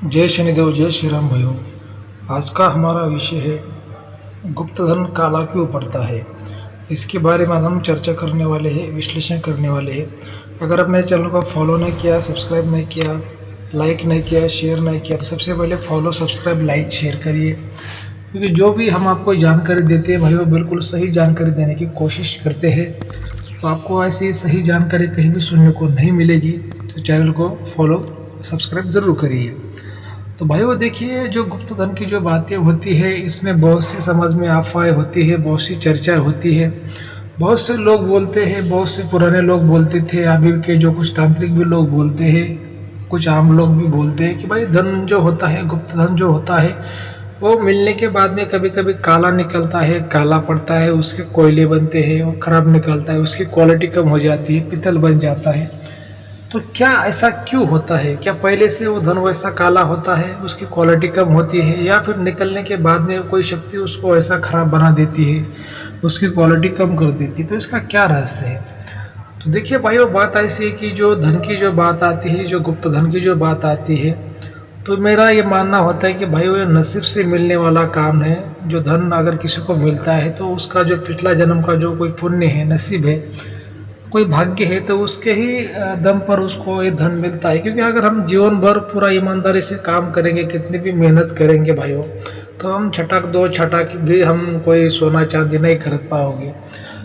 जय शनिदेव, जय श्री राम भाइयों। आज का हमारा विषय है गुप्त धन काला क्यों पड़ता है। इसके बारे में आज हम चर्चा करने वाले हैं, विश्लेषण करने वाले हैं। अगर आप मेरे चैनल को फॉलो नहीं किया, सब्सक्राइब नहीं किया, लाइक नहीं किया, शेयर नहीं किया तो सबसे पहले फॉलो, सब्सक्राइब, लाइक, शेयर करिए। क्योंकि जो भी हम आपको जानकारी देते हैं भाइयों, बिल्कुल सही जानकारी देने की कोशिश करते हैं। तो आपको ऐसी सही जानकारी कहीं भी सुनने को नहीं मिलेगी, तो चैनल को फॉलो, सब्सक्राइब ज़रूर करिए। तो भाइयों देखिए, जो गुप्त धन की जो बातें होती है, इसमें बहुत सी समझ में अफवाहें होती है, बहुत सी चर्चा होती है। बहुत से लोग बोलते हैं, बहुत से पुराने लोग बोलते थे, अभी के जो कुछ तांत्रिक भी लोग बोलते हैं, कुछ आम लोग भी बोलते हैं कि भाई धन जो होता है, गुप्त धन जो होता है, वो मिलने के बाद में कभी कभी काला निकलता है, काला पड़ता है, उसके कोयले बनते हैं, वो खराब निकलता है, उसकी क्वालिटी कम हो जाती है, पित्तल बन जाता है। तो क्या ऐसा क्यों होता है? क्या पहले से वो धन वैसा काला होता है, उसकी क्वालिटी कम होती है, या फिर निकलने के बाद में कोई शक्ति उसको ऐसा खराब बना देती है, उसकी क्वालिटी कम कर देती है? तो इसका क्या रहस्य है? तो देखिए भाई, वो बात ऐसी है कि जो धन की जो बात आती है, जो गुप्त धन की जो बात आती है, तो मेरा ये मानना होता है कि भाई वो नसीब से मिलने वाला काम है। जो धन अगर किसी को मिलता है तो उसका जो पिछला जन्म का जो कोई पुण्य है, नसीब है, कोई भाग्य है, तो उसके ही दम पर उसको ये धन मिलता है। क्योंकि अगर हम जीवन भर पूरा ईमानदारी से काम करेंगे, कितनी भी मेहनत करेंगे भाइयों, तो हम छटाक दो छटाक भी हम कोई सोना चांदी नहीं खरीद पाओगे।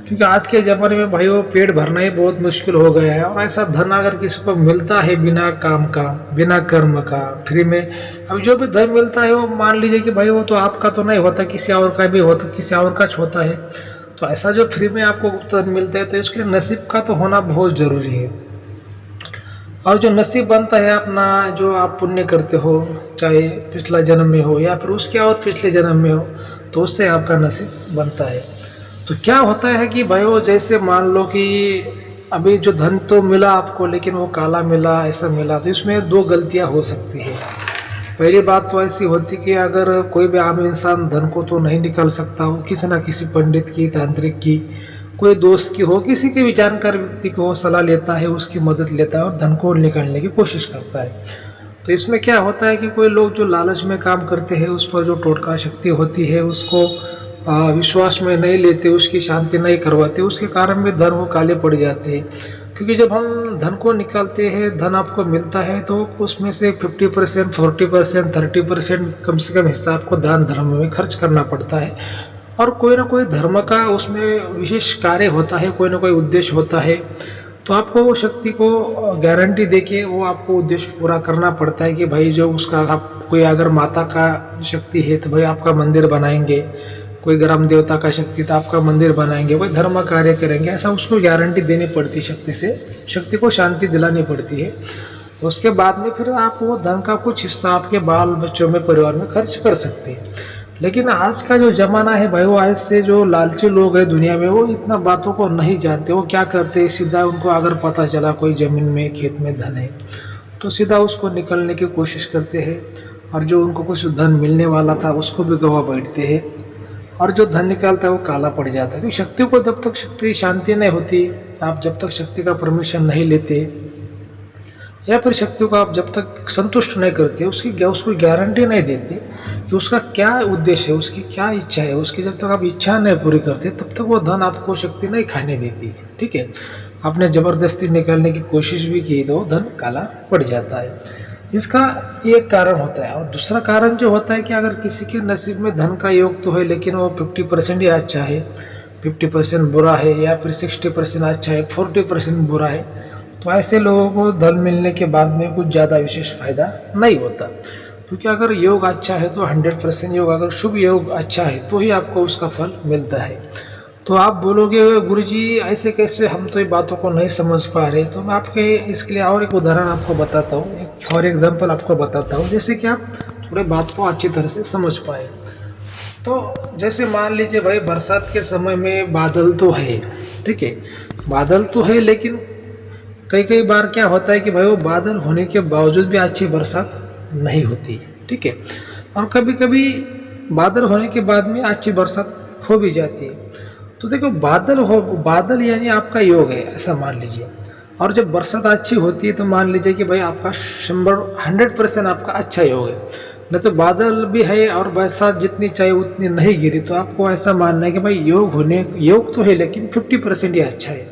क्योंकि आज के ज़माने में भाइयों पेट भरना ही बहुत मुश्किल हो गया है। और ऐसा धन अगर किसी को मिलता है बिना काम का, बिना कर्म का, फ्री में, अब जो भी धन मिलता है वो मान लीजिए कि भाई वो तो आपका तो नहीं होता, किसी और का भी होता, किसी और का होता है। तो ऐसा जो फ्री में आपको गुप्त धन मिलता है, तो इसके लिए नसीब का तो होना बहुत ज़रूरी है। और जो नसीब बनता है अपना, जो आप पुण्य करते हो, चाहे पिछला जन्म में हो या फिर उसके और पिछले जन्म में हो, तो उससे आपका नसीब बनता है। तो क्या होता है कि भाई वो जैसे मान लो कि अभी जो धन तो मिला आपको, लेकिन वो काला मिला, ऐसा मिला, तो इसमें दो गलतियां हो सकती है। पहली बात तो ऐसी होती कि अगर कोई भी आम इंसान धन को तो नहीं निकाल सकता, वो किसी ना किसी पंडित की, तांत्रिक की, कोई दोस्त की हो, किसी के भी जानकार व्यक्ति को सलाह लेता है, उसकी मदद लेता है और धन को निकालने की कोशिश करता है। तो इसमें क्या होता है कि कोई लोग जो लालच में काम करते हैं, उस पर जो टोटका शक्ति होती है, उसको विश्वास में नहीं लेते, उसकी शांति नहीं करवाते, उसके कारण भी धन वो काले पड़ जाते हैं। क्योंकि जब हम धन को निकालते हैं, धन आपको मिलता है, तो उसमें से 50%, 40%, 30% कम से कम हिस्सा आपको दान धर्म में खर्च करना पड़ता है। और कोई ना कोई धर्म का उसमें विशेष कार्य होता है, कोई ना कोई उद्देश्य होता है। तो आपको वो शक्ति को गारंटी देके वो आपको उद्देश्य पूरा करना पड़ता है कि भाई जो उसका, आप कोई अगर माता का शक्ति है तो भाई आपका मंदिर बनाएंगे, कोई ग्राम देवता का शक्ति तो आपका मंदिर बनाएंगे, कोई धर्म कार्य करेंगे, ऐसा उसको गारंटी देनी पड़ती है शक्ति से, शक्ति को शांति दिलानी पड़ती है। उसके बाद में फिर आप वो धन का कुछ हिस्सा आपके बाल बच्चों में, परिवार में खर्च कर सकते हैं। लेकिन आज का जो ज़माना है भाई, वो आज से जो लालची लोग हैं दुनिया में, वो इतना बातों को नहीं जानते। वो क्या करते हैं, सीधा उनको अगर पता चला कोई ज़मीन में, खेत में धन है, तो सीधा उसको निकलने की कोशिश करते हैं। और जो उनको कुछ धन मिलने वाला था उसको भी गवा बैठते हैं। और जो धन निकालता है वो काला पड़ जाता है। क्योंकि शक्ति को जब तक शक्ति शांति नहीं होती, आप जब तक शक्ति का परमिशन नहीं लेते, या फिर शक्ति को आप जब तक संतुष्ट नहीं करते, उसको गारंटी नहीं देते कि उसका क्या उद्देश्य है, उसकी क्या इच्छा है, उसकी जब तक आप इच्छा नहीं पूरी करते, तब तक वो धन आपको शक्ति नहीं खाने देती। ठीक है, आपने ज़बरदस्ती निकालने की कोशिश भी की तो धन काला पड़ जाता है। इसका एक कारण होता है। और दूसरा कारण जो होता है कि अगर किसी के नसीब में धन का योग तो है, लेकिन वो 50% ही अच्छा है, 50% बुरा है, या फिर 60% अच्छा है, 40% बुरा है, तो ऐसे लोगों को धन मिलने के बाद में कुछ ज़्यादा विशेष फायदा नहीं होता। क्योंकि अगर योग अच्छा है तो 100% योग, अगर शुभ योग अच्छा है तो ही आपको उसका फल मिलता है। तो आप बोलोगे गुरुजी ऐसे कैसे, हम तो ये बातों को नहीं समझ पा रहे। तो मैं आपके इसके लिए और एक उदाहरण आपको बताता हूँ, एक फॉर एग्जांपल आपको बताता हूँ, जैसे कि आप थोड़े बात को अच्छी तरह से समझ पाए। तो जैसे मान लीजिए भाई, बरसात के समय में बादल तो है, ठीक है, बादल तो है, लेकिन कई कई बार क्या होता है कि भाई वो बादल होने के बावजूद भी अच्छी बरसात नहीं होती, ठीक है। और कभी कभी बादल होने के बाद में अच्छी बरसात हो भी जाती है। तो देखो, बादल यानी आपका योग है, ऐसा मान लीजिए। और जब बरसात अच्छी होती है तो मान लीजिए कि भाई आपका 100% आपका अच्छा ही होगा। नहीं तो बादल भी है और बरसात जितनी चाहिए उतनी नहीं गिरी तो आपको ऐसा मानना है कि भाई योग तो है लेकिन 50% ही अच्छा है।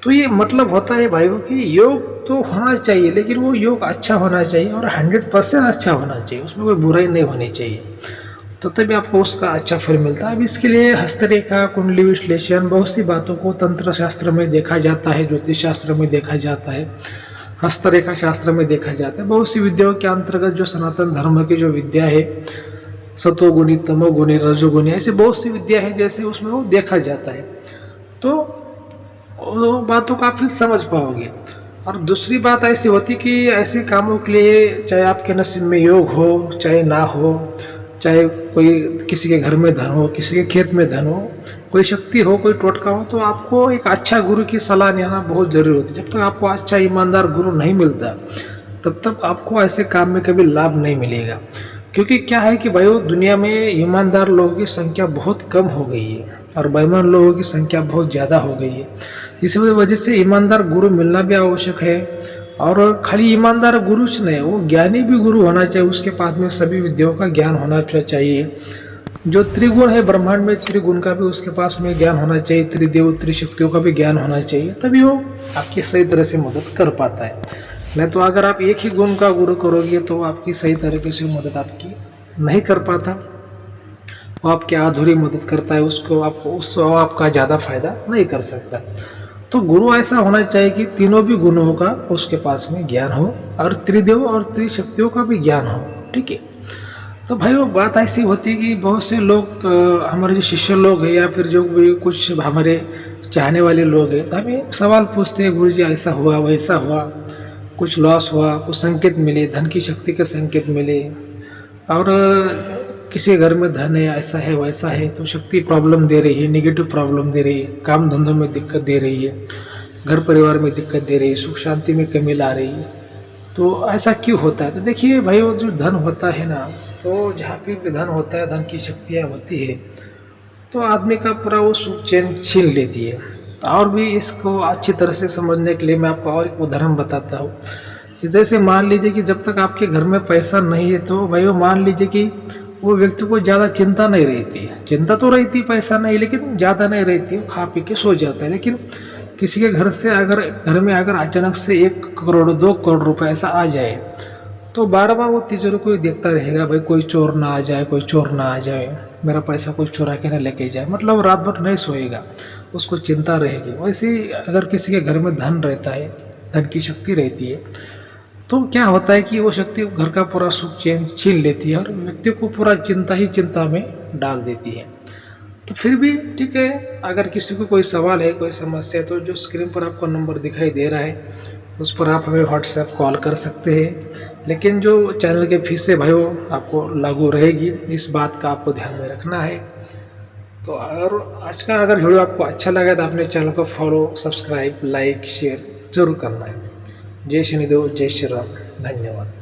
तो ये मतलब होता है भाइयों कि योग तो होना चाहिए लेकिन वो योग अच्छा होना चाहिए और 100% अच्छा होना चाहिए, उसमें कोई बुराई नहीं होनी चाहिए, तो तभी आपको उसका अच्छा फल मिलता है। अब इसके लिए हस्तरेखा, कुंडली विश्लेषण, बहुत सी बातों को तंत्र शास्त्र में देखा जाता है, ज्योतिष शास्त्र में देखा जाता है, हस्तरेखा शास्त्र में देखा जाता है। बहुत सी विद्याओं के अंतर्गत जो सनातन धर्म की जो विद्या है, सतोगुणी, तमोगुणी, रजोगुणी, ऐसे बहुत सी विद्या है जैसे उसमें वो देखा जाता है, तो वो बातों को आप फिर समझ पाओगे। और दूसरी बात ऐसी होती कि ऐसे कामों के लिए चाहे आपके नसीब में योग हो चाहे ना हो, चाहे कोई किसी के घर में धन हो, किसी के खेत में धन हो, कोई शक्ति हो, कोई टोटका हो, तो आपको एक अच्छा गुरु की सलाह लेना बहुत जरूरी होती है। जब तक आपको अच्छा ईमानदार गुरु नहीं मिलता तब तक आपको ऐसे काम में कभी लाभ नहीं मिलेगा। क्योंकि क्या है कि भाई दुनिया में ईमानदार लोगों की संख्या बहुत कम हो गई है और बेईमान लोगों की संख्या बहुत ज़्यादा हो गई है। इस वजह से ईमानदार गुरु मिलना भी आवश्यक है। और खाली ईमानदार गुरु से नहीं, वो ज्ञानी भी गुरु होना चाहिए, उसके पास में सभी विद्याओं का ज्ञान होना चाहिए। जो त्रिगुण है ब्रह्मांड में, त्रिगुण का भी उसके पास में ज्ञान होना चाहिए, त्रिदेव त्रिशक्तियों का भी ज्ञान होना चाहिए, तभी वो आपकी सही तरह से मदद कर पाता है। नहीं तो अगर आप एक ही गुण का गुरु करोगे तो आपकी सही तरीके से मदद आपकी नहीं कर पाता, वो आपकी अधूरी मदद करता है, उसको आपका ज़्यादा फायदा नहीं कर सकता। तो गुरु ऐसा होना चाहिए कि तीनों भी गुणों का उसके पास में ज्ञान हो और त्रिदेव और त्रिशक्तियों का भी ज्ञान हो, ठीक है। तो भाई वो बात ऐसी होती है कि बहुत से लोग हमारे जो शिष्य लोग हैं या फिर जो भी कुछ हमारे चाहने वाले लोग हैं, तो हमें सवाल पूछते हैं, गुरु जी ऐसा हुआ वैसा हुआ, कुछ लॉस हुआ, कुछ संकेत मिले, धन की शक्ति के संकेत मिले, और किसी घर में धन है, ऐसा है वैसा है, तो शक्ति प्रॉब्लम दे रही है, नेगेटिव प्रॉब्लम दे रही है, काम धंधों में दिक्कत दे रही है, घर परिवार में दिक्कत दे रही है, सुख शांति में कमी ला रही है, तो ऐसा क्यों होता है। तो देखिए भाई वो जो धन होता है ना, तो जहाँ भी धन होता है, धन की शक्तियाँ होती है, तो आदमी का पूरा वो सुख चैन छीन लेती है। और भी इसको अच्छी तरह से समझने के लिए मैं आपको और एक उदाहरण बताता हूँ कि जैसे मान लीजिए कि जब तक आपके घर में पैसा नहीं है तो भाई वो मान लीजिए कि वो व्यक्ति को ज़्यादा चिंता नहीं रहती है, चिंता तो रहती है पैसा नहीं लेकिन ज़्यादा नहीं रहती है, खा पी के सो जाता है। लेकिन किसी के घर में अगर अचानक से 1 करोड़ 2 करोड़ रुपए ऐसा आ जाए तो बार बार वो तिजोरी को देखता रहेगा, भाई कोई चोर ना आ जाए, कोई चोर ना आ जाए, मेरा पैसा कोई चुरा के ना लेके जाए, मतलब रात भर नहीं सोएगा, उसको चिंता रहेगी। वैसे ही अगर किसी के घर में धन रहता है, धन की शक्ति रहती है, तो क्या होता है कि वो शक्ति घर का पूरा सुख चैन छीन लेती है और व्यक्ति को पूरा चिंता में डाल देती है। तो फिर भी ठीक है, अगर किसी को कोई सवाल है, कोई समस्या है, तो जो स्क्रीन पर आपको नंबर दिखाई दे रहा है उस पर आप हमें व्हाट्सएप कॉल कर सकते हैं। लेकिन जो चैनल के फीस है भाई वो आपको लागू रहेगी, इस बात का आपको ध्यान में रखना है। तो और आज का अगर वीडियो आपको अच्छा लगा तो अपने चैनल को फॉलो, सब्सक्राइब, लाइक, शेयर जरूर करना है। जय शनिदेव, जय श्री राम, धन्यवाद।